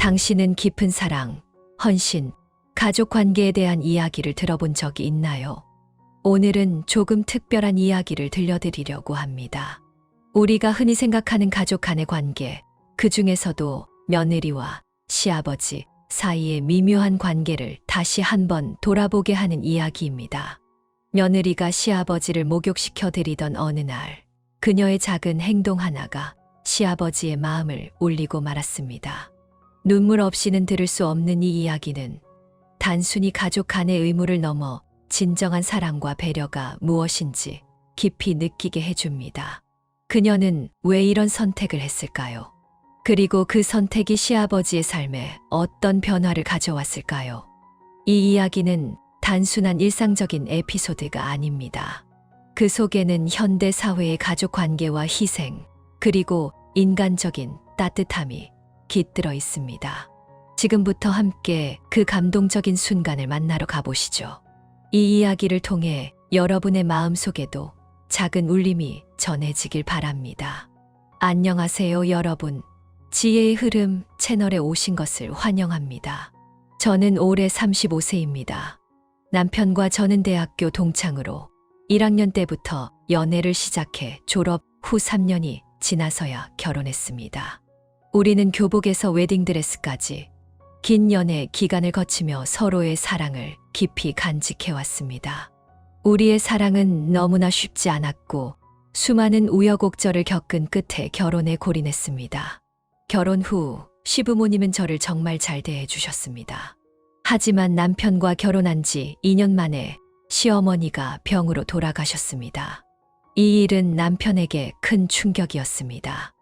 당신은 깊은 사랑, 헌신, 가족 관계에 대한 이야기를 들어본 적이 있나요? 오늘은 조금 특별한 이야기를 들려드리려고 합니다. 우리가 흔히 생각하는 가족 간의 관계, 그 중에서도 며느리와 시아버지 사이의 미묘한 관계를 다시 한번 돌아보게 하는 이야기입니다. 며느리가 시아버지를 목욕시켜 드리던 어느 날, 그녀의 작은 행동 하나가 시아버지의 마음을 울리고 말았습니다. 눈물 없이는 들을 수 없는 이 이야기는 단순히 가족 간의 의무를 넘어 진정한 사랑과 배려가 무엇인지 깊이 느끼게 해줍니다. 그녀는 왜 이런 선택을 했을까요? 그리고 그 선택이 시아버지의 삶에 어떤 변화를 가져왔을까요? 이 이야기는 단순한 일상적인 에피소드가 아닙니다. 그 속에는 현대 사회의 가족 관계와 희생, 그리고 인간적인 따뜻함이 깃들어 있습니다. 지금부터 함께 그 감동적인 순간을 만나러 가보시죠. 이 이야기를 통해 여러분의 마음속에도 작은 울림이 전해지길 바랍니다. 안녕하세요, 여러분. 지혜의 흐름 채널에 오신 것을 환영합니다. 저는 올해 35세입니다. 남편과 저는 대학교 동창으로 1학년 때부터 연애를 시작해 졸업 후 3년이 지나서야 결혼했습니다. 우리는 교복에서 웨딩드레스까지 긴 연애 기간을 거치며 서로의 사랑을 깊이 간직해왔습니다. 우리의 사랑은 너무나 쉽지 않았고 수많은 우여곡절을 겪은 끝에 결혼에 골인했습니다. 결혼 후 시부모님은 저를 정말 잘 대해주셨습니다. 하지만 남편과 결혼한 지 2년 만에 시어머니가 병으로 돌아가셨습니다. 이 일은 남편에게 큰 충격이었습니다.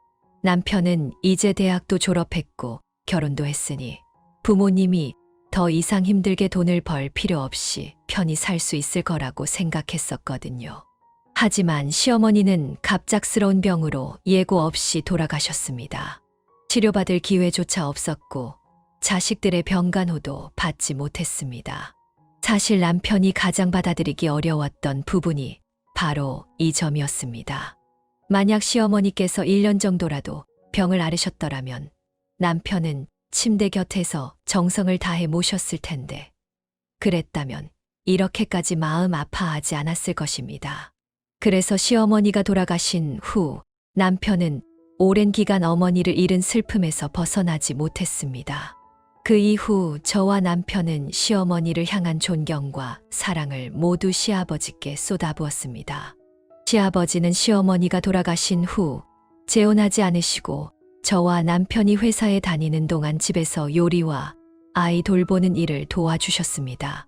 남편은 이제 대학도 졸업했고 결혼도 했으니 부모님이 더 이상 힘들게 돈을 벌 필요 없이 편히 살 수 있을 거라고 생각했었거든요. 하지만 시어머니는 갑작스러운 병으로 예고 없이 돌아가셨습니다. 치료받을 기회조차 없었고 자식들의 병간호도 받지 못했습니다. 사실 남편이 가장 받아들이기 어려웠던 부분이 바로 이 점이었습니다. 만약 시어머니께서 1년 정도라도 병을 앓으셨더라면 남편은 침대 곁에서 정성을 다해 모셨을 텐데, 그랬다면 이렇게까지 마음 아파하지 않았을 것입니다. 그래서 시어머니가 돌아가신 후 남편은 오랜 기간 어머니를 잃은 슬픔에서 벗어나지 못했습니다. 그 이후 저와 남편은 시어머니를 향한 존경과 사랑을 모두 시아버지께 쏟아부었습니다. 시아버지는 시어머니가 돌아가신 후 재혼하지 않으시고 저와 남편이 회사에 다니는 동안 집에서 요리와 아이 돌보는 일을 도와주셨습니다.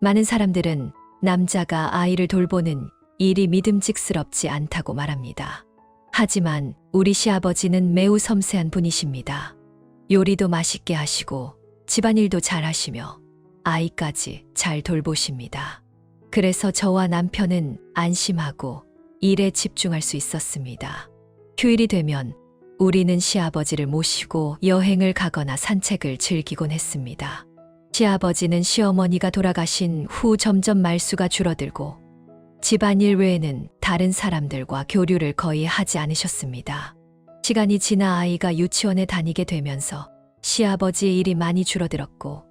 많은 사람들은 남자가 아이를 돌보는 일이 믿음직스럽지 않다고 말합니다. 하지만 우리 시아버지는 매우 섬세한 분이십니다. 요리도 맛있게 하시고 집안일도 잘 하시며 아이까지 잘 돌보십니다. 그래서 저와 남편은 안심하고 일에 집중할 수 있었습니다. 휴일이 되면 우리는 시아버지를 모시고 여행을 가거나 산책을 즐기곤 했습니다. 시아버지는 시어머니가 돌아가신 후 점점 말수가 줄어들고 집안일 외에는 다른 사람들과 교류를 거의 하지 않으셨습니다. 시간이 지나 아이가 유치원에 다니게 되면서 시아버지의 일이 많이 줄어들었고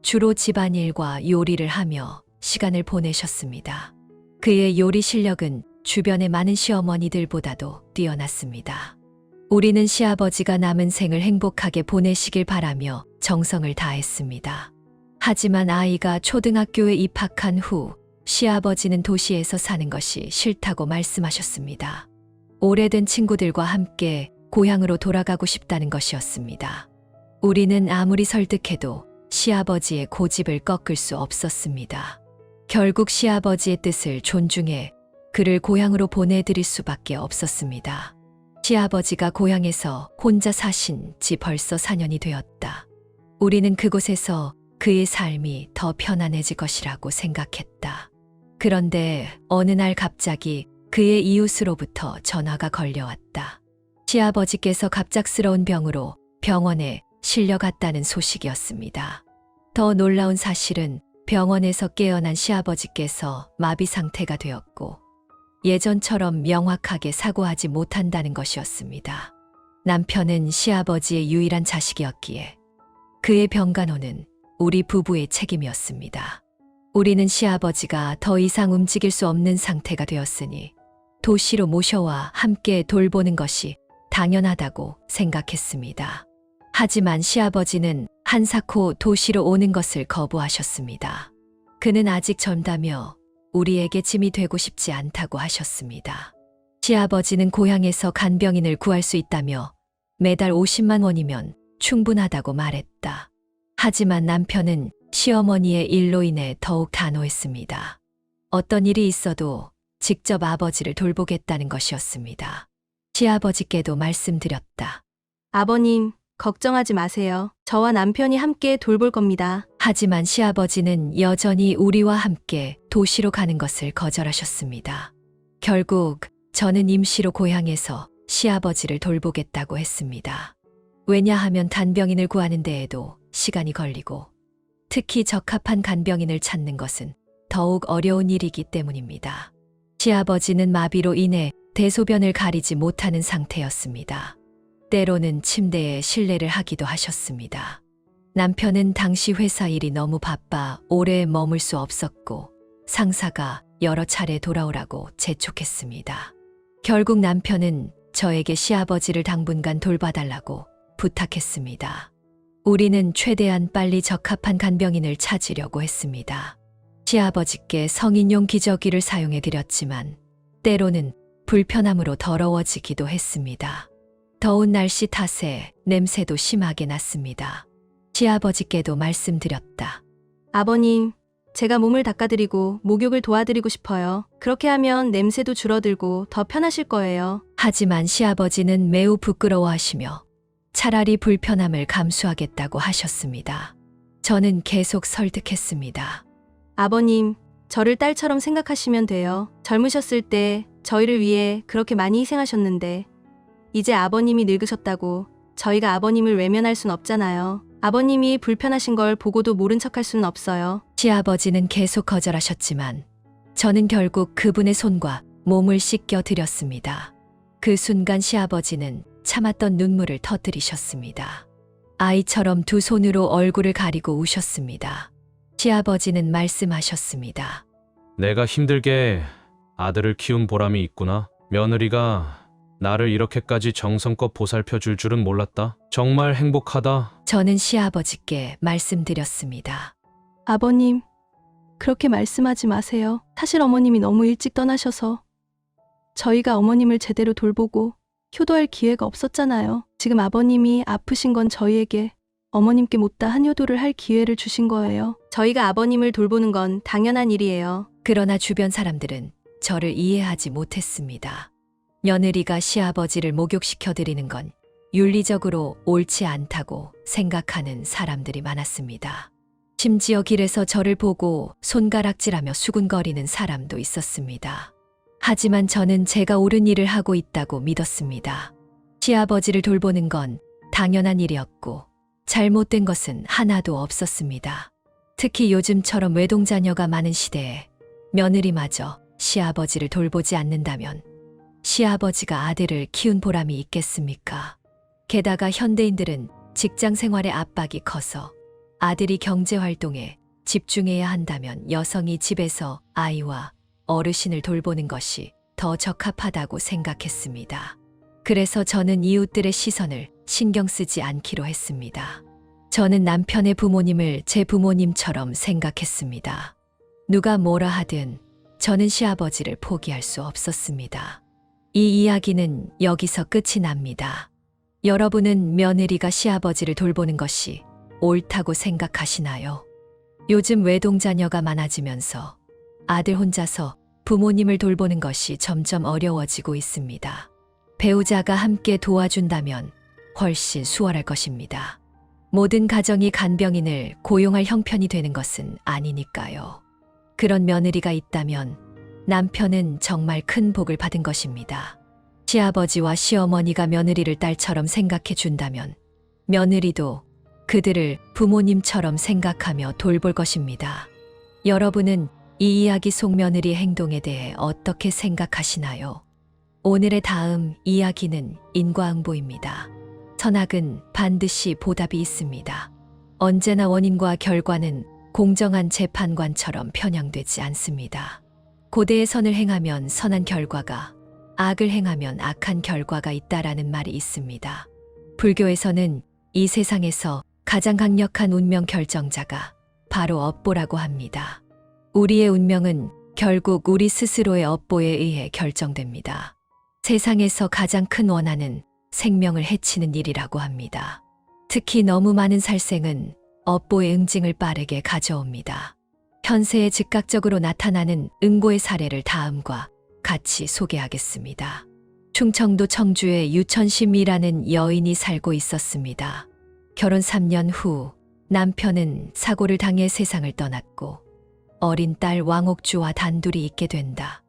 주로 집안일과 요리를 하며 시간을 보내셨습니다. 그의 요리 실력은 주변의 많은 시어머니들보다도 뛰어났습니다. 우리는 시아버지가 남은 생을 행복하게 보내시길 바라며 정성을 다했습니다. 하지만 아이가 초등학교에 입학한 후 시아버지는 도시에서 사는 것이 싫다고 말씀하셨습니다. 오래된 친구들과 함께 고향으로 돌아가고 싶다는 것이었습니다. 우리는 아무리 설득해도 시아버지의 고집을 꺾을 수 없었습니다. 결국 시아버지의 뜻을 존중해 그를 고향으로 보내드릴 수밖에 없었습니다. 시아버지가 고향에서 혼자 사신 지 벌써 4년이 되었다. 우리는 그곳에서 그의 삶이 더 편안해질 것이라고 생각했다. 그런데 어느 날 갑자기 그의 이웃으로부터 전화가 걸려왔다. 시아버지께서 갑작스러운 병으로 병원에 실려갔다는 소식이었습니다. 더 놀라운 사실은 병원에서 깨어난 시아버지께서 마비 상태가 되었고 예전처럼 명확하게 사고하지 못한다는 것이었습니다. 남편은 시아버지의 유일한 자식이었기에 그의 병간호는 우리 부부의 책임이었습니다. 우리는 시아버지가 더 이상 움직일 수 없는 상태가 되었으니 도시로 모셔와 함께 돌보는 것이 당연하다고 생각했습니다. 하지만 시아버지는 한사코 도시로 오는 것을 거부하셨습니다. 그는 아직 젊다며 우리에게 짐이 되고 싶지 않다고 하셨습니다. 시아버지는 고향에서 간병인을 구할 수 있다며 매달 50만 원이면 충분하다고 말했다. 하지만 남편은 시어머니의 일로 인해 더욱 단호했습니다. 어떤 일이 있어도 직접 아버지를 돌보겠다는 것이었습니다. 시아버지께도 말씀드렸다. 아버님, 걱정하지 마세요. 저와 남편이 함께 돌볼 겁니다. 하지만 시아버지는 여전히 우리와 함께 도시로 가는 것을 거절하셨습니다. 결국 저는 임시로 고향에서 시아버지를 돌보겠다고 했습니다. 왜냐하면 간병인을 구하는 데에도 시간이 걸리고 특히 적합한 간병인을 찾는 것은 더욱 어려운 일이기 때문입니다. 시아버지는 마비로 인해 대소변을 가리지 못하는 상태였습니다. 때로는 침대에 실례를 하기도 하셨습니다. 남편은 당시 회사 일이 너무 바빠 오래 머물 수 없었고 상사가 여러 차례 돌아오라고 재촉했습니다. 결국 남편은 저에게 시아버지를 당분간 돌봐달라고 부탁했습니다. 우리는 최대한 빨리 적합한 간병인을 찾으려고 했습니다. 시아버지께 성인용 기저귀를 사용해 드렸지만 때로는 불편함으로 더러워지기도 했습니다. 더운 날씨 탓에 냄새도 심하게 났습니다. 시아버지께도 말씀드렸다. 아버님, 제가 몸을 닦아드리고 목욕을 도와드리고 싶어요. 그렇게 하면 냄새도 줄어들고 더 편하실 거예요. 하지만 시아버지는 매우 부끄러워하시며 차라리 불편함을 감수하겠다고 하셨습니다. 저는 계속 설득했습니다. 아버님, 저를 딸처럼 생각하시면 돼요. 젊으셨을 때 저희를 위해 그렇게 많이 희생하셨는데 이제 아버님이 늙으셨다고 저희가 아버님을 외면할 순 없잖아요. 아버님이 불편하신 걸 보고도 모른 척할 수는 없어요. 시아버지는 계속 거절하셨지만 저는 결국 그분의 손과 몸을 씻겨 드렸습니다. 그 순간 시아버지는 참았던 눈물을 터뜨리셨습니다. 아이처럼 두 손으로 얼굴을 가리고 우셨습니다. 시아버지는 말씀하셨습니다. 내가 힘들게 아들을 키운 보람이 있구나. 며느리가 나를 이렇게까지 정성껏 보살펴 줄 줄은 몰랐다. 정말 행복하다. 저는 시아버지께 말씀드렸습니다. 아버님, 그렇게 말씀하지 마세요. 사실 어머님이 너무 일찍 떠나셔서 저희가 어머님을 제대로 돌보고 효도할 기회가 없었잖아요. 지금 아버님이 아프신 건 저희에게 어머님께 못다한 효도를 할 기회를 주신 거예요. 저희가 아버님을 돌보는 건 당연한 일이에요. 그러나 주변 사람들은 저를 이해하지 못했습니다. 며느리가 시아버지를 목욕시켜 드리는 건 윤리적으로 옳지 않다고 생각하는 사람들이 많았습니다. 심지어 길에서 저를 보고 손가락질하며 수군거리는 사람도 있었습니다. 하지만 저는 제가 옳은 일을 하고 있다고 믿었습니다. 시아버지를 돌보는 건 당연한 일이었고 잘못된 것은 하나도 없었습니다. 특히 요즘처럼 외동자녀가 많은 시대에 며느리마저 시아버지를 돌보지 않는다면 시아버지가 아들을 키운 보람이 있겠습니까? 게다가 현대인들은 직장 생활의 압박이 커서 아들이 경제활동에 집중해야 한다면 여성이 집에서 아이와 어르신을 돌보는 것이 더 적합하다고 생각했습니다. 그래서 저는 이웃들의 시선을 신경 쓰지 않기로 했습니다. 저는 남편의 부모님을 제 부모님처럼 생각했습니다. 누가 뭐라 하든 저는 시아버지를 포기할 수 없었습니다. 이 이야기는 여기서 끝이 납니다. 여러분은 며느리가 시아버지를 돌보는 것이 옳다고 생각하시나요? 요즘 외동자녀가 많아지면서 아들 혼자서 부모님을 돌보는 것이 점점 어려워지고 있습니다. 배우자가 함께 도와준다면 훨씬 수월할 것입니다. 모든 가정이 간병인을 고용할 형편이 되는 것은 아니니까요. 그런 며느리가 있다면 남편은 정말 큰 복을 받은 것입니다. 시아버지와 시어머니가 며느리를 딸처럼 생각해 준다면 며느리도 그들을 부모님처럼 생각하며 돌볼 것입니다. 여러분은 이 이야기 속 며느리의 행동에 대해 어떻게 생각하시나요? 오늘의 다음 이야기는 인과응보입니다. 선악은 반드시 보답이 있습니다. 언제나 원인과 결과는 공정한 재판관처럼 편향되지 않습니다. 고대의 선을 행하면 선한 결과가, 악을 행하면 악한 결과가 있다라는 말이 있습니다. 불교에서는 이 세상에서 가장 강력한 운명 결정자가 바로 업보라고 합니다. 우리의 운명은 결국 우리 스스로의 업보에 의해 결정됩니다. 세상에서 가장 큰 원한은 생명을 해치는 일이라고 합니다. 특히 너무 많은 살생은 업보의 응징을 빠르게 가져옵니다. 현세에 즉각적으로 나타나는 응고의 사례를 다음과 같이 소개하겠습니다. 충청도 청주에 유천심이라는 여인이 살고 있었습니다. 결혼 3년 후 남편은 사고를 당해 세상을 떠났고 어린 딸 왕옥주와 단둘이 있게 된다.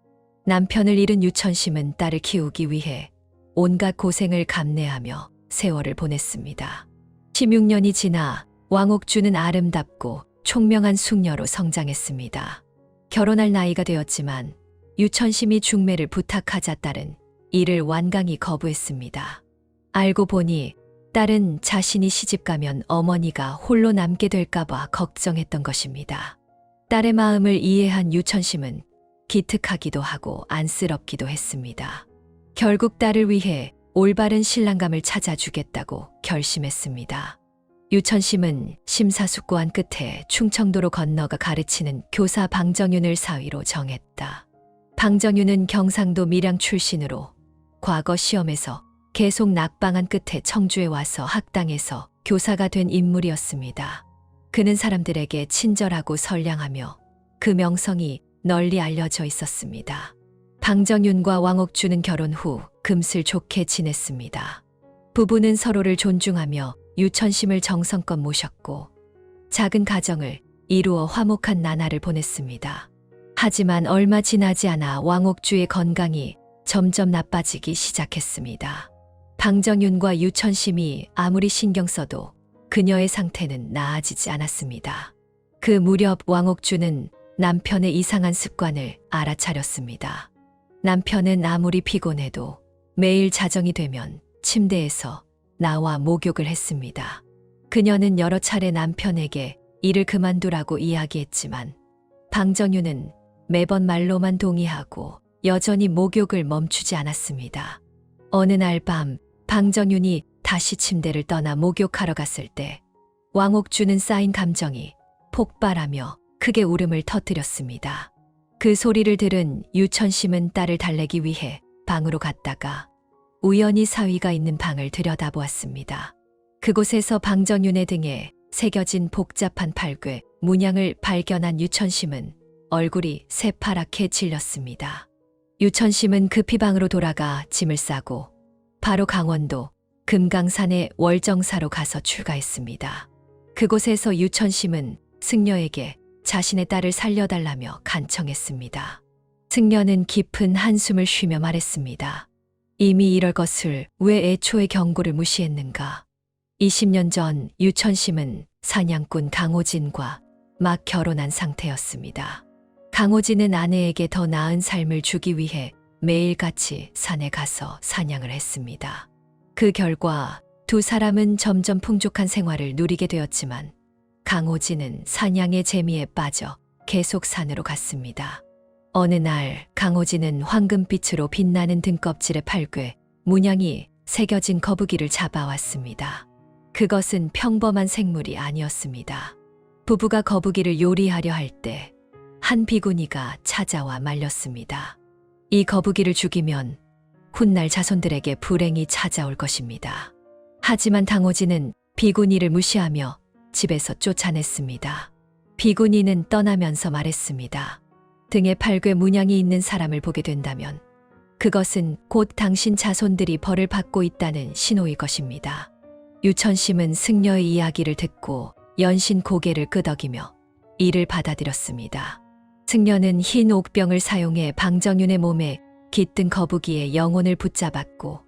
남편을 잃은 유천심은 딸을 키우기 위해 온갖 고생을 감내하며 세월을 보냈습니다. 16년이 지나 왕옥주는 아름답고 총명한 숙녀로 성장했습니다. 결혼할 나이가 되었지만 유천심이 중매를 부탁하자 딸은 이를 완강히 거부했습니다. 알고 보니 딸은 자신이 시집가면 어머니가 홀로 남게 될까봐 걱정했던 것입니다. 딸의 마음을 이해한 유천심은 기특하기도 하고 안쓰럽기도 했습니다. 결국 딸을 위해 올바른 신랑감을 찾아주겠다고 결심했습니다. 유천심은 심사숙고한 끝에 충청도로 건너가 가르치는 교사 방정윤을 사위로 정했다. 방정윤은 경상도 밀양 출신으로 과거 시험에서 계속 낙방한 끝에 청주에 와서 학당에서 교사가 된 인물이었습니다. 그는 사람들에게 친절하고 선량하며 그 명성이 널리 알려져 있었습니다. 방정윤과 왕옥주는 결혼 후 금슬 좋게 지냈습니다. 부부는 서로를 존중하며 유천심을 정성껏 모셨고 작은 가정을 이루어 화목한 나날을 보냈습니다. 하지만 얼마 지나지 않아 왕옥주의 건강이 점점 나빠지기 시작했습니다. 방정윤과 유천심이 아무리 신경 써도 그녀의 상태는 나아지지 않았습니다. 그 무렵 왕옥주는 남편의 이상한 습관을 알아차렸습니다. 남편은 아무리 피곤해도 매일 자정이 되면 침대에서 나와 목욕을 했습니다. 그녀는 여러 차례 남편에게 일을 그만두라고 이야기했지만 방정윤은 매번 말로만 동의하고 여전히 목욕을 멈추지 않았습니다. 어느 날 밤 방정윤이 다시 침대를 떠나 목욕하러 갔을 때 왕옥주는 쌓인 감정이 폭발하며 크게 울음을 터뜨렸습니다. 그 소리를 들은 유천심은 딸을 달래기 위해 방으로 갔다가 우연히 사위가 있는 방을 들여다보았습니다. 그곳에서 방정윤의 등에 새겨진 복잡한 팔괘, 문양을 발견한 유천심은 얼굴이 새파랗게 질렸습니다. 유천심은 급히 방으로 돌아가 짐을 싸고 바로 강원도 금강산의 월정사로 가서 출가했습니다. 그곳에서 유천심은 승려에게 자신의 딸을 살려달라며 간청했습니다. 승려는 깊은 한숨을 쉬며 말했습니다. 이미 이럴 것을 왜 애초에 경고를 무시했는가. 20년 전 유천심은 사냥꾼 강호진과 막 결혼한 상태였습니다. 강호진은 아내에게 더 나은 삶을 주기 위해 매일같이 산에 가서 사냥을 했습니다. 그 결과 두 사람은 점점 풍족한 생활을 누리게 되었지만 강호진은 사냥의 재미에 빠져 계속 산으로 갔습니다. 어느 날 강호진은 황금빛으로 빛나는 등껍질의 팔괘, 문양이 새겨진 거북이를 잡아왔습니다. 그것은 평범한 생물이 아니었습니다. 부부가 거북이를 요리하려 할 때 한 비구니가 찾아와 말렸습니다. 이 거북이를 죽이면 훗날 자손들에게 불행이 찾아올 것입니다. 하지만 강호진은 비구니를 무시하며 집에서 쫓아냈습니다. 비구니는 떠나면서 말했습니다. 등에 팔괘 문양이 있는 사람을 보게 된다면 그것은 곧 당신 자손들이 벌을 받고 있다는 신호일 것입니다. 유천심은 승려의 이야기를 듣고 연신 고개를 끄덕이며 이를 받아들였습니다. 승려는 흰 옥병을 사용해 방정윤의 몸에 깃든 거북이의 영혼을 붙잡았고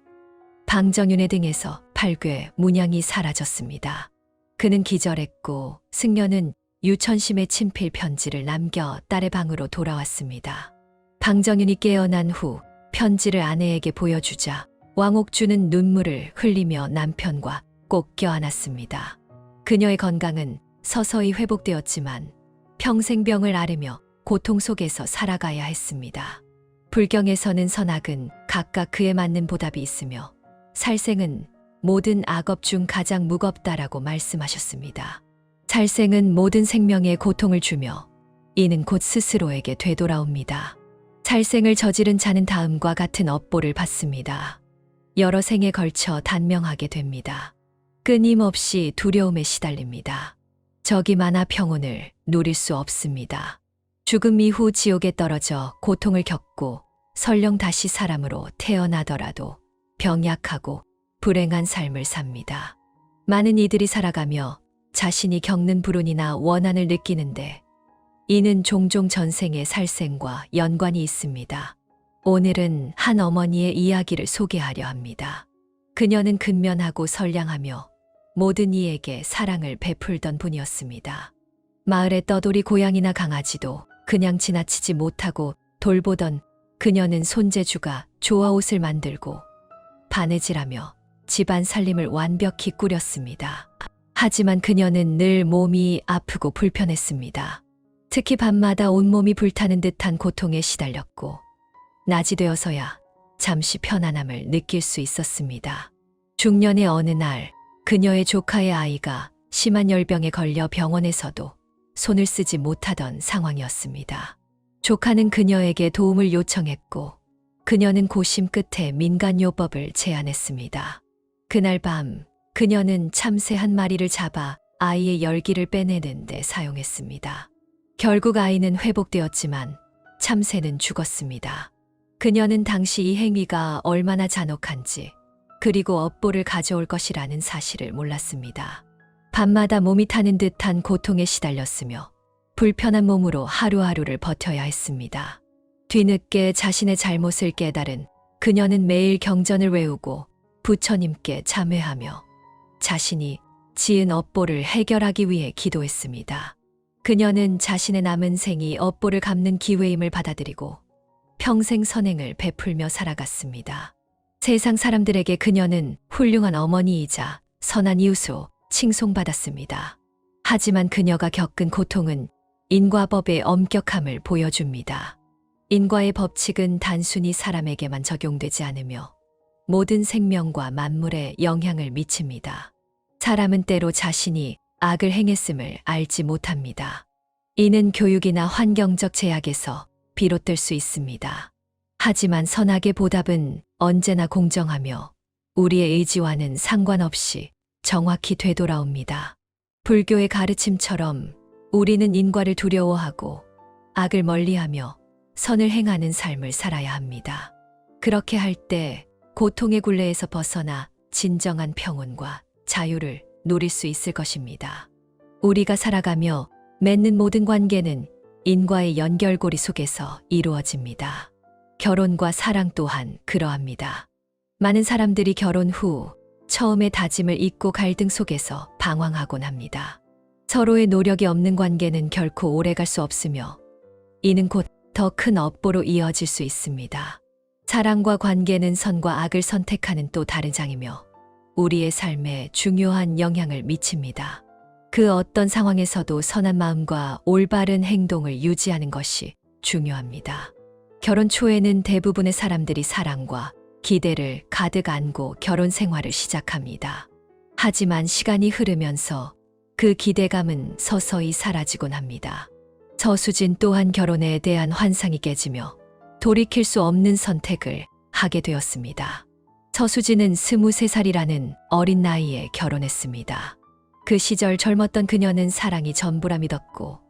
방정윤의 등에서 팔괘 문양이 사라졌습니다. 그는 기절했고 승려는 유천심의 친필 편지를 남겨 딸의 방으로 돌아왔습니다. 방정윤이 깨어난 후 편지를 아내에게 보여주자 왕옥주는 눈물을 흘리며 남편과 꼭 껴안았습니다. 그녀의 건강은 서서히 회복되었지만 평생 병을 앓으며 고통 속에서 살아가야 했습니다. 불경에서는 선악은 각각 그에 맞는 보답이 있으며 살생은 모든 악업 중 가장 무겁다라고 말씀하셨습니다. 살생은 모든 생명에 고통을 주며 이는 곧 스스로에게 되돌아옵니다. 살생을 저지른 자는 다음과 같은 업보를 받습니다. 여러 생에 걸쳐 단명하게 됩니다. 끊임없이 두려움에 시달립니다. 적이 많아 평온을 누릴 수 없습니다. 죽음 이후 지옥에 떨어져 고통을 겪고 설령 다시 사람으로 태어나더라도 병약하고 불행한 삶을 삽니다. 많은 이들이 살아가며 자신이 겪는 불운이나 원한을 느끼는데 이는 종종 전생의 살생과 연관이 있습니다. 오늘은 한 어머니의 이야기를 소개하려 합니다. 그녀는 근면하고 선량하며 모든 이에게 사랑을 베풀던 분이었습니다. 마을의 떠돌이 고양이나 강아지도 그냥 지나치지 못하고 돌보던 그녀는 손재주가 좋아 옷을 만들고 바느질하며 집안 살림을 완벽히 꾸렸습니다. 하지만 그녀는 늘 몸이 아프고 불편했습니다. 특히 밤마다 온몸이 불타는 듯한 고통에 시달렸고 낮이 되어서야 잠시 편안함을 느낄 수 있었습니다. 중년의 어느 날 그녀의 조카의 아이가 심한 열병에 걸려 병원에서도 손을 쓰지 못하던 상황이었습니다. 조카는 그녀에게 도움을 요청했고 그녀는 고심 끝에 민간요법을 제안했습니다. 그날 밤 그녀는 참새 한 마리를 잡아 아이의 열기를 빼내는 데 사용했습니다. 결국 아이는 회복되었지만 참새는 죽었습니다. 그녀는 당시 이 행위가 얼마나 잔혹한지 그리고 업보를 가져올 것이라는 사실을 몰랐습니다. 밤마다 몸이 타는 듯한 고통에 시달렸으며 불편한 몸으로 하루하루를 버텨야 했습니다. 뒤늦게 자신의 잘못을 깨달은 그녀는 매일 경전을 외우고 부처님께 참회하며 자신이 지은 업보를 해결하기 위해 기도했습니다. 그녀는 자신의 남은 생이 업보를 갚는 기회임을 받아들이고 평생 선행을 베풀며 살아갔습니다. 세상 사람들에게 그녀는 훌륭한 어머니이자 선한 이웃으로 칭송받았습니다. 하지만 그녀가 겪은 고통은 인과법의 엄격함을 보여줍니다. 인과의 법칙은 단순히 사람에게만 적용되지 않으며 모든 생명과 만물에 영향을 미칩니다. 사람은 때로 자신이 악을 행했음을 알지 못합니다. 이는 교육이나 환경적 제약에서 비롯될 수 있습니다. 하지만 선악의 보답은 언제나 공정하며 우리의 의지와는 상관없이 정확히 되돌아옵니다. 불교의 가르침처럼 우리는 인과를 두려워하고 악을 멀리하며 선을 행하는 삶을 살아야 합니다. 그렇게 할 때 고통의 굴레에서 벗어나 진정한 평온과 자유를 누릴 수 있을 것입니다. 우리가 살아가며 맺는 모든 관계는 인과의 연결고리 속에서 이루어집니다. 결혼과 사랑 또한 그러합니다. 많은 사람들이 결혼 후 처음의 다짐을 잊고 갈등 속에서 방황하곤 합니다. 서로의 노력이 없는 관계는 결코 오래갈 수 없으며 이는 곧 더 큰 업보로 이어질 수 있습니다. 사랑과 관계는 선과 악을 선택하는 또 다른 장이며 우리의 삶에 중요한 영향을 미칩니다. 그 어떤 상황에서도 선한 마음과 올바른 행동을 유지하는 것이 중요합니다. 결혼 초에는 대부분의 사람들이 사랑과 기대를 가득 안고 결혼 생활을 시작합니다. 하지만 시간이 흐르면서 그 기대감은 서서히 사라지곤 합니다. 서수진 또한 결혼에 대한 환상이 깨지며 돌이킬 수 없는 선택을 하게 되었습니다. 서수진은 23살이라는 어린 나이에 결혼했습니다. 그 시절 젊었던 그녀는 사랑이 전부라 믿었고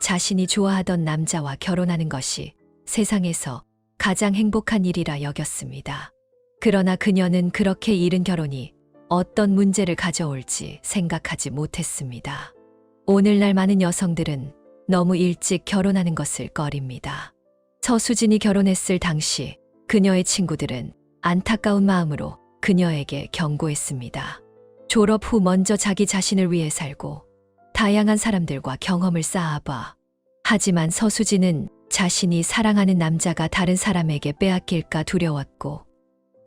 자신이 좋아하던 남자와 결혼하는 것이 세상에서 가장 행복한 일이라 여겼습니다. 그러나 그녀는 그렇게 이른 결혼이 어떤 문제를 가져올지 생각하지 못했습니다. 오늘날 많은 여성들은 너무 일찍 결혼하는 것을 꺼립니다. 서수진이 결혼했을 당시 그녀의 친구들은 안타까운 마음으로 그녀에게 경고했습니다. 졸업 후 먼저 자기 자신을 위해 살고 다양한 사람들과 경험을 쌓아봐. 하지만 서수진은 자신이 사랑하는 남자가 다른 사람에게 빼앗길까 두려웠고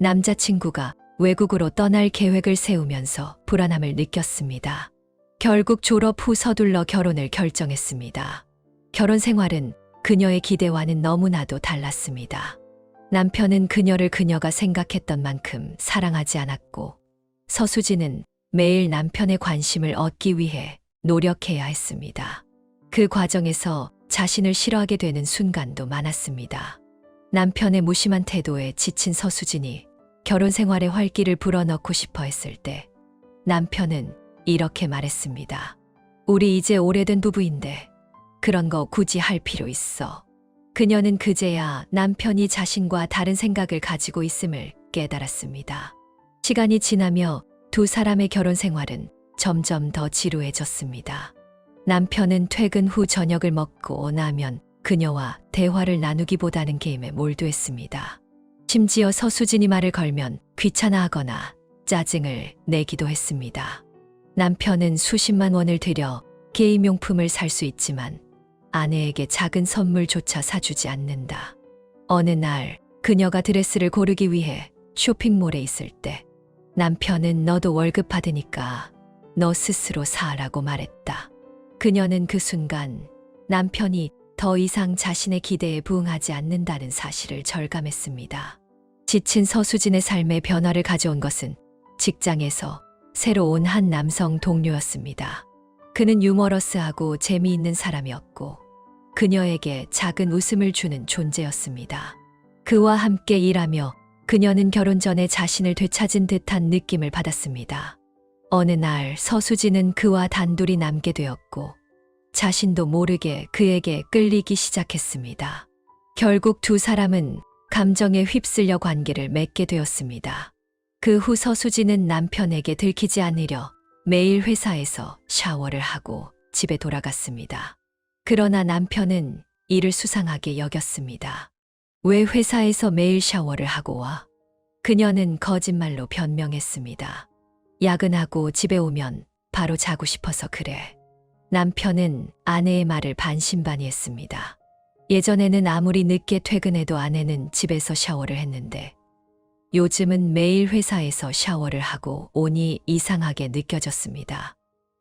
남자친구가 외국으로 떠날 계획을 세우면서 불안함을 느꼈습니다. 결국 졸업 후 서둘러 결혼을 결정했습니다. 결혼 생활은 그녀의 기대와는 너무나도 달랐습니다. 남편은 그녀를 그녀가 생각했던 만큼 사랑하지 않았고, 서수진은 매일 남편의 관심을 얻기 위해 노력해야 했습니다. 그 과정에서 자신을 싫어하게 되는 순간도 많았습니다. 남편의 무심한 태도에 지친 서수진이 결혼 생활에 활기를 불어넣고 싶어 했을 때 남편은 이렇게 말했습니다. 우리 이제 오래된 부부인데 그런 거 굳이 할 필요 있어. 그녀는 그제야 남편이 자신과 다른 생각을 가지고 있음을 깨달았습니다. 시간이 지나며 두 사람의 결혼 생활은 점점 더 지루해졌습니다. 남편은 퇴근 후 저녁을 먹고 나면 그녀와 대화를 나누기보다는 게임에 몰두했습니다. 심지어 서수진이 말을 걸면 귀찮아하거나 짜증을 내기도 했습니다. 남편은 수십만 원을 들여 게임용품을 살 수 있지만 아내에게 작은 선물조차 사주지 않는다. 어느 날 그녀가 드레스를 고르기 위해 쇼핑몰에 있을 때 남편은 너도 월급 받으니까 너 스스로 사라고 말했다. 그녀는 그 순간 남편이 더 이상 자신의 기대에 부응하지 않는다는 사실을 절감했습니다. 지친 서수진의 삶에 변화를 가져온 것은 직장에서 새로 온 한 남성 동료였습니다. 그는 유머러스하고 재미있는 사람이었고 그녀에게 작은 웃음을 주는 존재였습니다. 그와 함께 일하며 그녀는 결혼 전에 자신을 되찾은 듯한 느낌을 받았습니다. 어느 날 서수진은 그와 단둘이 남게 되었고 자신도 모르게 그에게 끌리기 시작했습니다. 결국 두 사람은 감정에 휩쓸려 관계를 맺게 되었습니다. 그 후 서수진은 남편에게 들키지 않으려 매일 회사에서 샤워를 하고 집에 돌아갔습니다. 그러나 남편은 이를 수상하게 여겼습니다. 왜 회사에서 매일 샤워를 하고 와? 그녀는 거짓말로 변명했습니다. 야근하고 집에 오면 바로 자고 싶어서 그래. 남편은 아내의 말을 반신반의했습니다. 예전에는 아무리 늦게 퇴근해도 아내는 집에서 샤워를 했는데 요즘은 매일 회사에서 샤워를 하고 오니 이상하게 느껴졌습니다.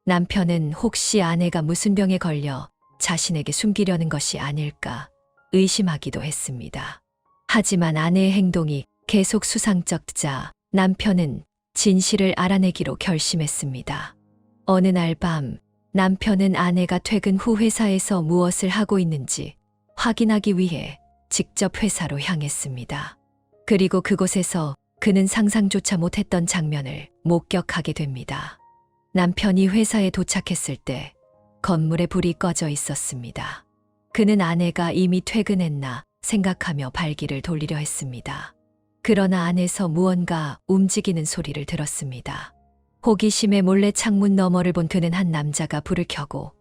남편은 혹시 아내가 무슨 병에 걸려 자신에게 숨기려는 것이 아닐까 의심하기도 했습니다. 하지만 아내의 행동이 계속 수상쩍자 남편은 진실을 알아내기로 결심했습니다. 어느 날 밤 남편은 아내가 퇴근 후 회사에서 무엇을 하고 있는지 확인하기 위해 직접 회사로 향했습니다. 그리고 그곳에서 그는 상상조차 못했던 장면을 목격하게 됩니다. 남편이 회사에 도착했을 때 건물에 불이 꺼져 있었습니다. 그는 아내가 이미 퇴근했나 생각하며 발길을 돌리려 했습니다. 그러나 안에서 무언가 움직이는 소리를 들었습니다. 호기심에 몰래 창문 너머를 본 그는 한 남자가 불을 켜고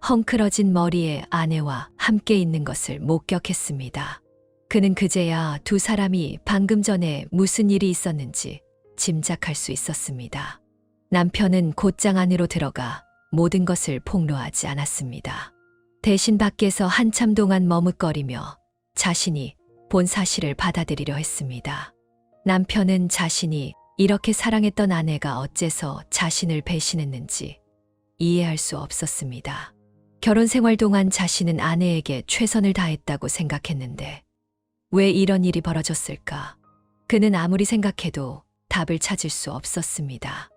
헝클어진 머리에 아내와 함께 있는 것을 목격했습니다. 그는 그제야 두 사람이 방금 전에 무슨 일이 있었는지 짐작할 수 있었습니다. 남편은 곧장 안으로 들어가 모든 것을 폭로하지 않았습니다. 대신 밖에서 한참 동안 머뭇거리며 자신이 본 사실을 받아들이려 했습니다. 남편은 자신이 이렇게 사랑했던 아내가 어째서 자신을 배신했는지 이해할 수 없었습니다. 결혼 생활 동안 자신은 아내에게 최선을 다했다고 생각했는데 왜 이런 일이 벌어졌을까? 그는 아무리 생각해도 답을 찾을 수 없었습니다.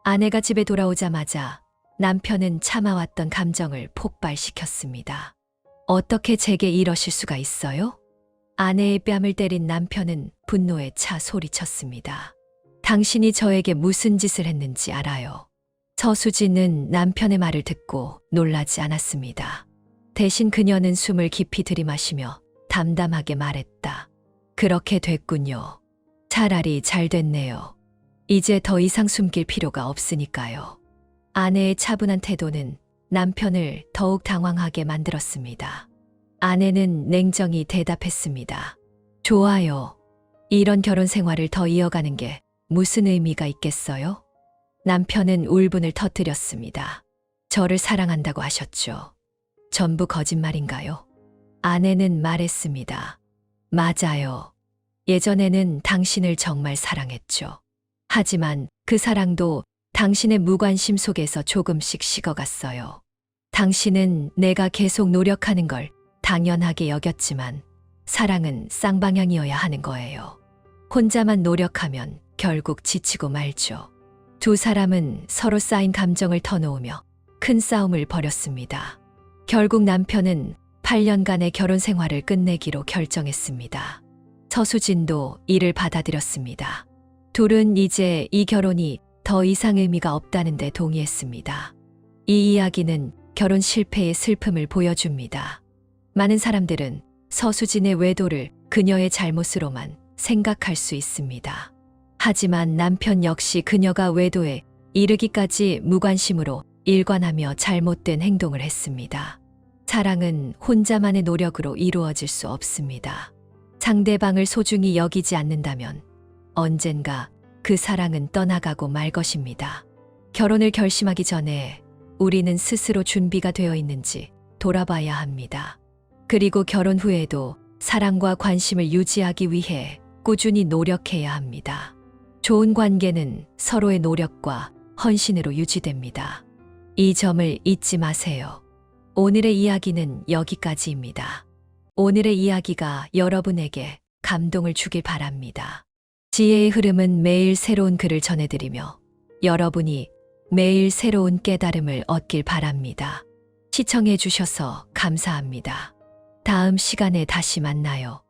아내가 집에 돌아오자마자 남편은 참아왔던 감정을 폭발시켰습니다. 어떻게 제게 이러실 수가 있어요? 아내의 뺨을 때린 남편은 분노에 차 소리쳤습니다. 당신이 저에게 무슨 짓을 했는지 알아요. 서수진은 남편의 말을 듣고 놀라지 않았습니다. 대신 그녀는 숨을 깊이 들이마시며 담담하게 말했다. 그렇게 됐군요. 차라리 잘 됐네요. 이제 더 이상 숨길 필요가 없으니까요. 아내의 차분한 태도는 남편을 더욱 당황하게 만들었습니다. 아내는 냉정히 대답했습니다. 좋아요. 이런 결혼 생활을 더 이어가는 게 무슨 의미가 있겠어요? 남편은 울분을 터뜨렸습니다. 저를 사랑한다고 하셨죠. 전부 거짓말인가요? 아내는 말했습니다. 맞아요. 예전에는 당신을 정말 사랑했죠. 하지만 그 사랑도 당신의 무관심 속에서 조금씩 식어갔어요. 당신은 내가 계속 노력하는 걸 당연하게 여겼지만 사랑은 쌍방향이어야 하는 거예요. 혼자만 노력하면 결국 지치고 말죠. 두 사람은 서로 쌓인 감정을 터놓으며 큰 싸움을 벌였습니다. 결국 남편은 8년간의 결혼 생활을 끝내기로 결정했습니다. 서수진도 이를 받아들였습니다. 둘은 이제 이 결혼이 더 이상 의미가 없다는 데 동의했습니다. 이 이야기는 결혼 실패의 슬픔을 보여줍니다. 많은 사람들은 서수진의 외도를 그녀의 잘못으로만 생각할 수 있습니다. 하지만 남편 역시 그녀가 외도에 이르기까지 무관심으로 일관하며 잘못된 행동을 했습니다. 사랑은 혼자만의 노력으로 이루어질 수 없습니다. 상대방을 소중히 여기지 않는다면 언젠가 그 사랑은 떠나가고 말 것입니다. 결혼을 결심하기 전에 우리는 스스로 준비가 되어 있는지 돌아봐야 합니다. 그리고 결혼 후에도 사랑과 관심을 유지하기 위해 꾸준히 노력해야 합니다. 좋은 관계는 서로의 노력과 헌신으로 유지됩니다. 이 점을 잊지 마세요. 오늘의 이야기는 여기까지입니다. 오늘의 이야기가 여러분에게 감동을 주길 바랍니다. 지혜의 흐름은 매일 새로운 글을 전해드리며 여러분이 매일 새로운 깨달음을 얻길 바랍니다. 시청해 주셔서 감사합니다. 다음 시간에 다시 만나요.